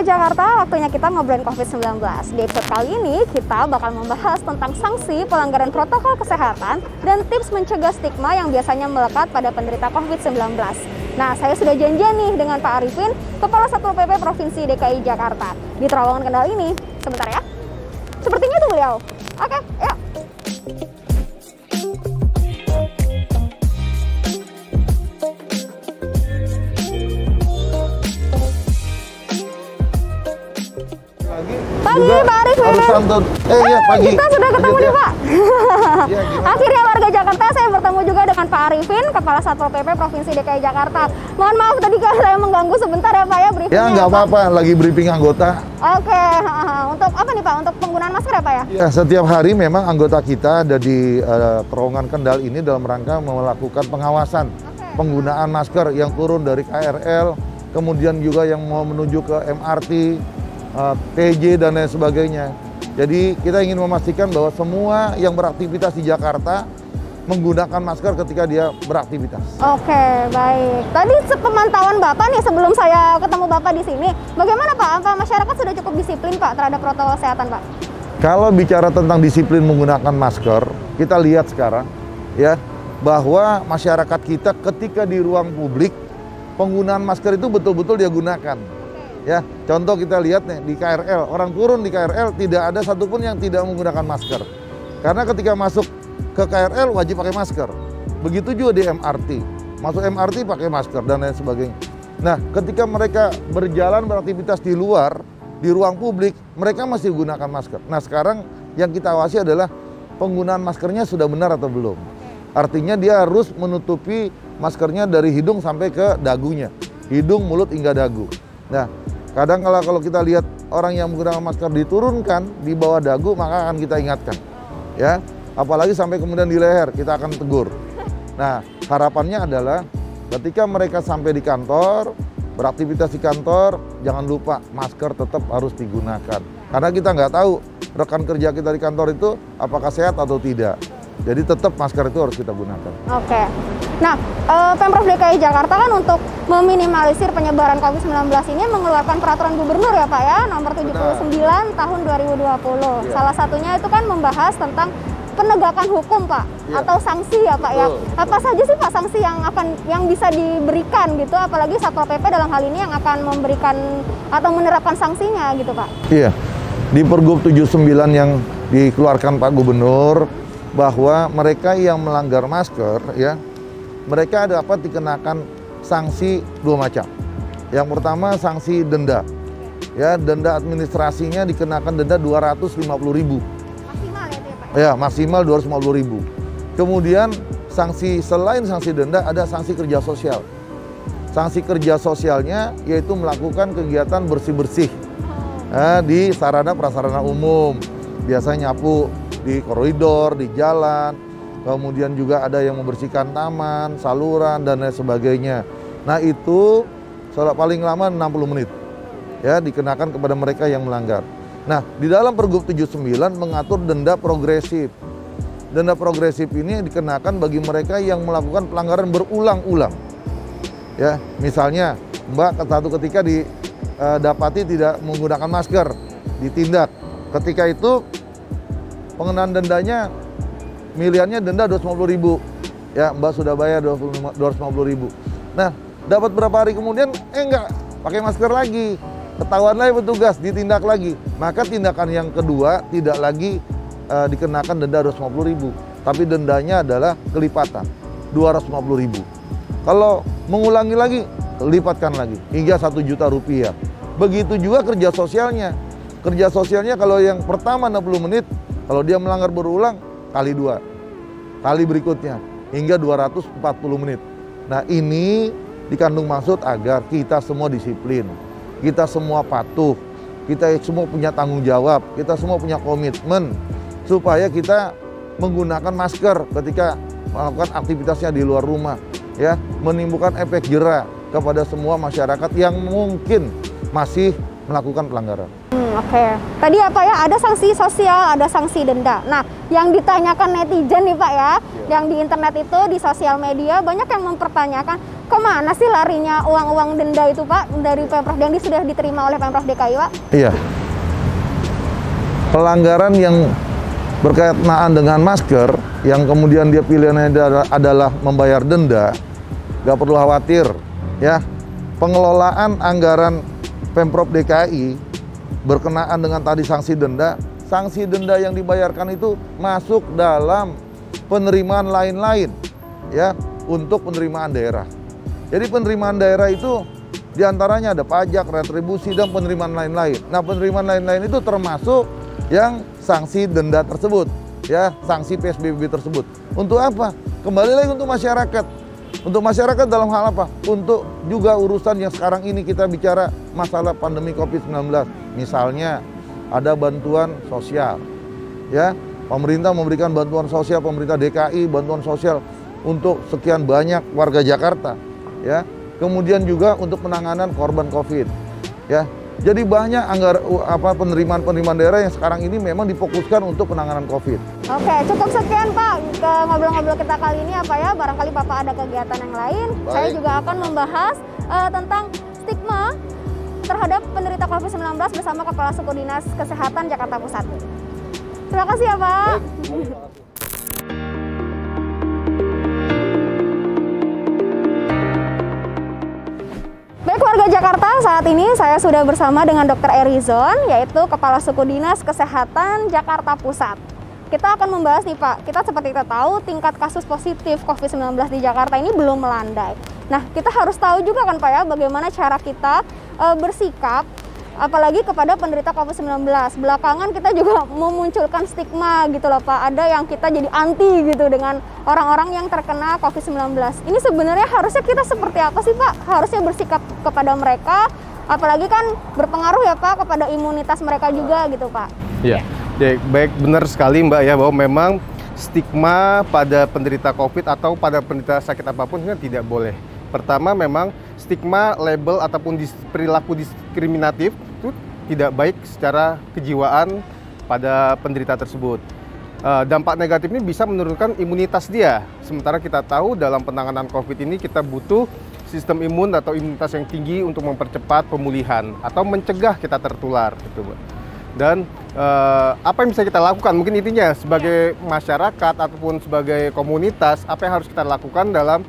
warga Jakarta, waktunya kita ngobrolin COVID-19. Di episode kali ini, kita bakal membahas tentang sanksi pelanggaran protokol kesehatan dan tips mencegah stigma yang biasanya melekat pada penderita COVID-19. Nah, saya sudah janjian nih dengan Pak Arifin, Kepala Satpol PP Provinsi DKI Jakarta. Di terowongan Kendal ini, sebentar ya. Sepertinya itu beliau. Oke, yuk. Pagi Pak Arifin. Iya, pagi. Kita sudah ketemu nih Pak. Akhirnya warga Jakarta, saya bertemu juga dengan Pak Arifin, Kepala Satpol PP Provinsi DKI Jakarta. Mohon maaf tadi kalau saya mengganggu sebentar ya Pak ya briefingnya. Ya nggak apa-apa, lagi briefing anggota. Oke, untuk apa nih Pak? Untuk penggunaan masker ya Pak ya? Ya, setiap hari memang anggota kita ada di terowongan Kendal ini dalam rangka melakukan pengawasan penggunaan masker yang turun dari KRL, kemudian juga yang mau menuju ke MRT, TJ dan lain sebagainya. Jadi kita ingin memastikan bahwa semua yang beraktivitas di Jakarta menggunakan masker ketika dia beraktivitas. Oke, baik. Tadi sepemantauan Bapak nih sebelum saya ketemu Bapak di sini, bagaimana Pak? Apa masyarakat sudah cukup disiplin Pak terhadap protokol kesehatan Pak? Kalau bicara tentang disiplin menggunakan masker, kita lihat sekarang ya bahwa masyarakat kita ketika di ruang publik penggunaan masker itu betul-betul dia gunakan. Ya, contoh kita lihat nih di KRL, orang turun di KRL tidak ada satupun yang tidak menggunakan masker. Karena ketika masuk ke KRL wajib pakai masker. Begitu juga di MRT, masuk MRT pakai masker dan lain sebagainya. Nah, ketika mereka berjalan beraktivitas di luar, di ruang publik, mereka masih gunakan masker. Nah, sekarang yang kita awasi adalah penggunaan maskernya sudah benar atau belum. Artinya dia harus menutupi maskernya dari hidung sampai ke dagunya, hidung, mulut hingga dagu. Nah, kadang kalau kita lihat orang yang menggunakan masker diturunkan di bawah dagu, maka akan kita ingatkan. Ya, apalagi sampai kemudian di leher, kita akan tegur. Nah, harapannya adalah ketika mereka sampai di kantor, beraktivitas di kantor, jangan lupa masker tetap harus digunakan. Karena kita nggak tahu rekan kerja kita di kantor itu apakah sehat atau tidak. Jadi tetap masker itu harus kita gunakan. Oke. Nah, Pemprov DKI Jakarta kan untuk meminimalisir penyebaran COVID-19 ini mengeluarkan peraturan gubernur ya Pak ya, nomor 79 tahun 2020. Ya. Salah satunya itu kan membahas tentang penegakan hukum Pak, ya, atau sanksi ya Pak ya. Apa saja sih Pak sanksi yang bisa diberikan gitu, apalagi Satpol PP dalam hal ini yang akan memberikan atau menerapkan sanksinya gitu Pak? Iya. Di Pergub 79 yang dikeluarkan Pak Gubernur, bahwa mereka yang melanggar masker ya mereka dapat dikenakan sanksi dua macam. Yang pertama sanksi denda ya, denda administrasinya dikenakan denda 250.000 maksimal ya Pak? Ya, maksimal 250.000. Kemudian sanksi selain sanksi denda ada sanksi kerja sosial. Sanksi kerja sosialnya yaitu melakukan kegiatan bersih-bersih di sarana prasarana umum, biasanya nyapu di koridor, di jalan, kemudian juga ada yang membersihkan taman, saluran, dan lain sebagainya. Nah itu paling lama 60 menit, ya dikenakan kepada mereka yang melanggar. Nah di dalam Pergub 79 mengatur denda progresif. Denda progresif ini dikenakan bagi mereka yang melakukan pelanggaran berulang-ulang. Ya, misalnya Mbak satu ketika didapati tidak menggunakan masker, ditindak. Ketika itu pengenaan dendanya miliarnya denda 250.000. Ya, Mbak sudah bayar 250.000. Nah, dapat berapa hari kemudian enggak pakai masker lagi. Ketahuan lagi petugas, ditindak lagi. Maka tindakan yang kedua tidak lagi dikenakan denda 250.000, tapi dendanya adalah kelipatan 250.000. Kalau mengulangi lagi, lipatkan lagi hingga 1 juta rupiah. Begitu juga kerja sosialnya. Kerja sosialnya kalau yang pertama 60 menit, kalau dia melanggar berulang, kali 2. Kali berikutnya, hingga 240 menit. Nah ini dikandung maksud agar kita semua disiplin. Kita semua patuh. Kita semua punya tanggung jawab. Kita semua punya komitmen. Supaya kita menggunakan masker ketika melakukan aktivitasnya di luar rumah. Ya, menimbulkan efek jera kepada semua masyarakat yang mungkin masih melakukan pelanggaran. Oke. Tadi apa ya, ada sanksi sosial, ada sanksi denda. Nah, yang ditanyakan netizen nih Pak ya, yang di internet itu, di sosial media, banyak yang mempertanyakan, kemana sih larinya uang-uang denda itu Pak, dari Pemprov yang sudah diterima oleh Pemprov DKI Pak? Iya. Pelanggaran yang berkaitan dengan masker, yang kemudian dia pilihannya adalah membayar denda, nggak perlu khawatir ya. Pengelolaan anggaran Pemprov DKI berkenaan dengan tadi sanksi denda yang dibayarkan itu masuk dalam penerimaan lain-lain ya, untuk penerimaan daerah. Jadi penerimaan daerah itu diantaranya ada pajak, retribusi, dan penerimaan lain-lain. Nah, penerimaan lain-lain itu termasuk yang sanksi denda tersebut ya, sanksi PSBB tersebut. Untuk apa? Kembali lagi untuk masyarakat. Untuk masyarakat dalam hal apa? Untuk juga urusan yang sekarang ini kita bicara masalah pandemi COVID-19. Misalnya ada bantuan sosial ya, pemerintah memberikan bantuan sosial, pemerintah DKI bantuan sosial untuk sekian banyak warga Jakarta ya. Kemudian juga untuk penanganan korban COVID ya. Jadi banyak penerimaan daerah yang sekarang ini memang difokuskan untuk penanganan COVID. Oke, cukup sekian Pak ke ngobrol-ngobrol kita kali ini apa ya. Barangkali Bapak ada kegiatan yang lain. Baik. Saya juga akan membahas tentang stigma terhadap penderita COVID-19 bersama Kepala Suku Dinas Kesehatan Jakarta Pusat. Terima kasih ya Pak. Baik warga Jakarta, saat ini saya sudah bersama dengan Dr. Erizon, yaitu Kepala Suku Dinas Kesehatan Jakarta Pusat. Kita akan membahas nih Pak, seperti kita tahu tingkat kasus positif COVID-19 di Jakarta ini belum melandai. Nah, kita harus tahu juga kan Pak ya, bagaimana cara kita bersikap, apalagi kepada penderita COVID-19. Belakangan kita juga memunculkan stigma gitu loh Pak, ada yang kita jadi anti gitu dengan orang-orang yang terkena COVID-19. Ini sebenarnya harusnya kita seperti apa sih Pak? Harusnya bersikap kepada mereka, apalagi kan berpengaruh ya Pak kepada imunitas mereka juga gitu Pak. Iya, baik, benar sekali Mbak ya, bahwa memang stigma pada penderita COVID atau pada penderita sakit apapun tidak boleh. Pertama, memang stigma, label, ataupun perilaku diskriminatif itu tidak baik secara kejiwaan pada penderita tersebut. Dampak negatif ini bisa menurunkan imunitas dia. Sementara kita tahu dalam penanganan COVID ini kita butuh sistem imun atau imunitas yang tinggi untuk mempercepat pemulihan atau mencegah kita tertular. Gitu. Dan apa yang bisa kita lakukan? Mungkin intinya sebagai masyarakat ataupun sebagai komunitas, apa yang harus kita lakukan dalam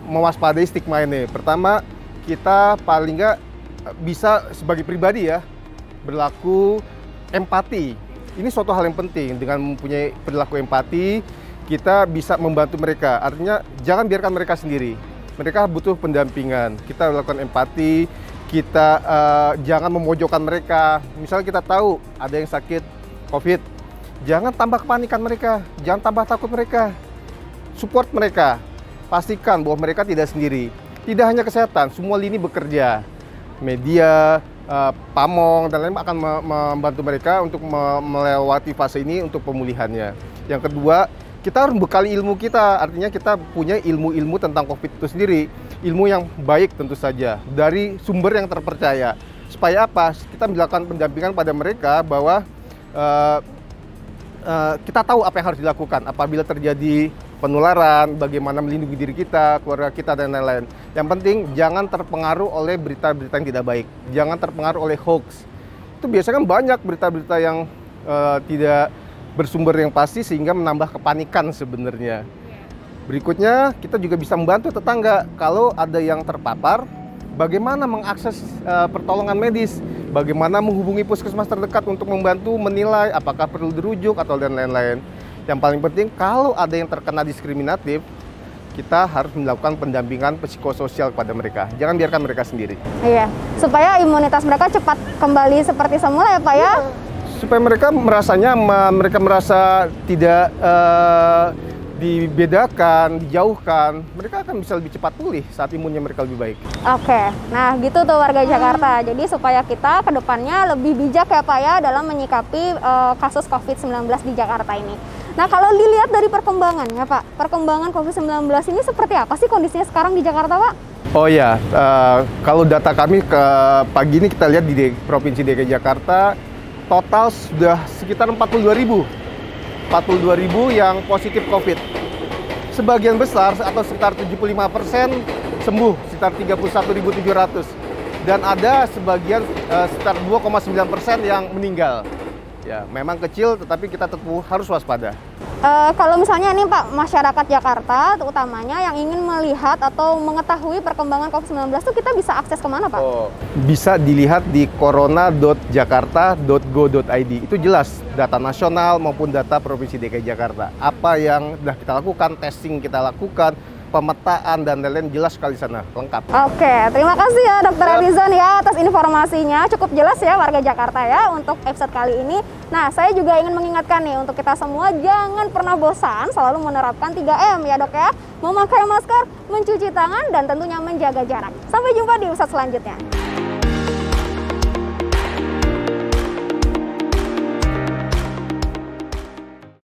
mewaspadai stigma ini. Pertama, kita paling nggak bisa sebagai pribadi ya berlaku empati. Ini suatu hal yang penting. Dengan mempunyai perilaku empati, kita bisa membantu mereka. Artinya jangan biarkan mereka sendiri. Mereka butuh pendampingan. Kita lakukan empati. Kita jangan memojokkan mereka. Misalnya kita tahu ada yang sakit COVID, jangan tambah kepanikan mereka, jangan tambah takut mereka. Support mereka. Pastikan bahwa mereka tidak sendiri. Tidak hanya kesehatan, semua lini bekerja. Media, pamong, dan lain akan membantu mereka untuk melewati fase ini untuk pemulihannya. Yang kedua, kita harus membekali ilmu kita. Artinya kita punya ilmu-ilmu tentang COVID itu sendiri. Ilmu yang baik tentu saja, dari sumber yang terpercaya. Supaya apa? Kita melakukan pendampingan pada mereka bahwa kita tahu apa yang harus dilakukan apabila terjadi penularan, bagaimana melindungi diri kita, keluarga kita, dan lain-lain. Yang penting jangan terpengaruh oleh berita-berita yang tidak baik, jangan terpengaruh oleh hoax. Itu biasanya kan banyak berita-berita yang tidak bersumber yang pasti sehingga menambah kepanikan sebenarnya. Berikutnya, kita juga bisa membantu tetangga kalau ada yang terpapar, bagaimana mengakses pertolongan medis, bagaimana menghubungi puskesmas terdekat untuk membantu menilai apakah perlu dirujuk atau dan lain-lain. Yang paling penting, kalau ada yang terkena diskriminatif, kita harus melakukan pendampingan psikososial kepada mereka. Jangan biarkan mereka sendiri. Iya, supaya imunitas mereka cepat kembali seperti semula ya Pak ya? Supaya mereka merasa nyaman, mereka merasa tidak dibedakan, dijauhkan, mereka akan bisa lebih cepat pulih saat imunnya mereka lebih baik. Oke, nah gitu tuh warga Jakarta. Jadi supaya kita ke depannya lebih bijak ya Pak ya dalam menyikapi kasus COVID-19 di Jakarta ini. Nah kalau dilihat dari perkembangan ya Pak, perkembangan COVID-19 ini seperti apa sih kondisinya sekarang di Jakarta Pak? Oh ya, kalau data kami ke pagi ini kita lihat di Provinsi DKI Jakarta, total sudah sekitar 42.000 yang positif COVID. Sebagian besar atau sekitar 75% sembuh, sekitar 31.700. Dan ada sebagian sekitar 2,9% yang meninggal. Ya, memang kecil, tetapi kita tetap harus waspada. Kalau misalnya ini Pak, masyarakat Jakarta utamanya yang ingin melihat atau mengetahui perkembangan COVID-19 itu kita bisa akses kemana Pak? Bisa dilihat di corona.jakarta.go.id. Itu jelas data nasional maupun data Provinsi DKI Jakarta. Apa yang sudah kita lakukan, testing kita lakukan, pemetaan dan lain-lain jelas sekali sana, lengkap. Oke, terima kasih ya Dr. Edison ya atas informasinya. Cukup jelas ya warga Jakarta ya untuk episode kali ini. Nah, saya juga ingin mengingatkan nih untuk kita semua jangan pernah bosan selalu menerapkan 3M ya Dok ya. Memakai masker, mencuci tangan, dan tentunya menjaga jarak. Sampai jumpa di episode selanjutnya.